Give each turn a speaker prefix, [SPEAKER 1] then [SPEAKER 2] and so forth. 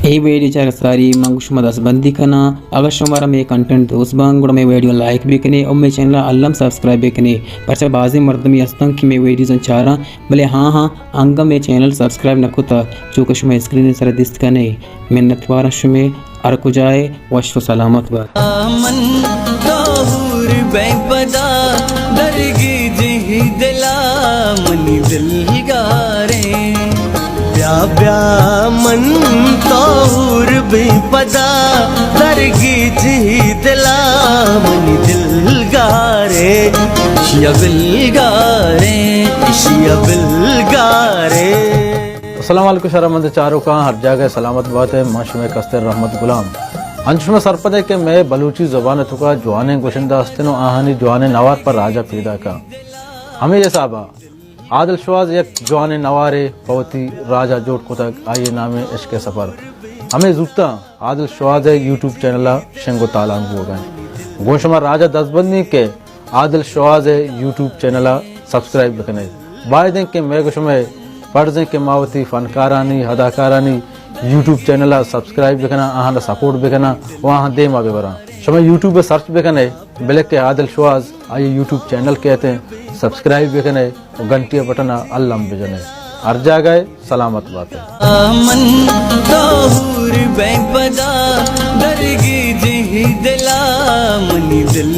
[SPEAKER 1] ये वीडियो चार सारी मंग शुमा दस बंदी करना अगर शुमारा में कंटेंट दोस्त बांग गुड़ा में वीडियो लाइक भी करने और मैं चैनल अल्लम सब्सक्राइब भी करने पर से बाजी मर्दमी अस्तंग की मैं वीडियो चारा भले हाँ अंग में चैनल सब्सक्राइब न कुता चूँकि शुमा स्क्रीन सर दिस्त करने मिन्नत वारा शुमे अरकु जाए वश सलामत बात
[SPEAKER 2] ब्या मन तोर बेपदा दरगी जी दिला मनी दिल गारे शिया बिल गारे।
[SPEAKER 3] अस्सलाम वालेकुम शरमंद चारों का हर जगह सलामत बात है माशुम कस्तर रहमत गुलाम अंशुम सरपदे के मैं बलूची ज़बान तुका जवाने गुशिंदा हस्तिनो आहानी जवाने नवार पर राजा पैदा का हमें ये साहबा आदिल शवाज एक जवाने नवारे पवती राजा जोड़ को तक आइए नामे इश्क सफ़र हमें जुत्ता आदिल शवाज यूट्यूब चैनल शंगो तालान हो गए गोशमा राजा दसबंदी के Adil Shawaz YouTube channel subscribe करने बायदें के मैं गोशमे पर्दे के मावती फनकारानी अदाकारानी यूट्यूब चैनल सब्सक्राइब भी करना आहाना सपोर्ट भी करना वहाँ दे मा बेवरा शमा यूट्यूब पे सर्च भी करने ब्लैक के आदिल शवाज आइए यूट्यूब चैनल कहते हैं सब्सक्राइब भी करने और घंटी बटन अल्लाह भेजने हर जगह सलामत बात है
[SPEAKER 2] मन तोर बेपदा दरगी जी दिला मनी दिल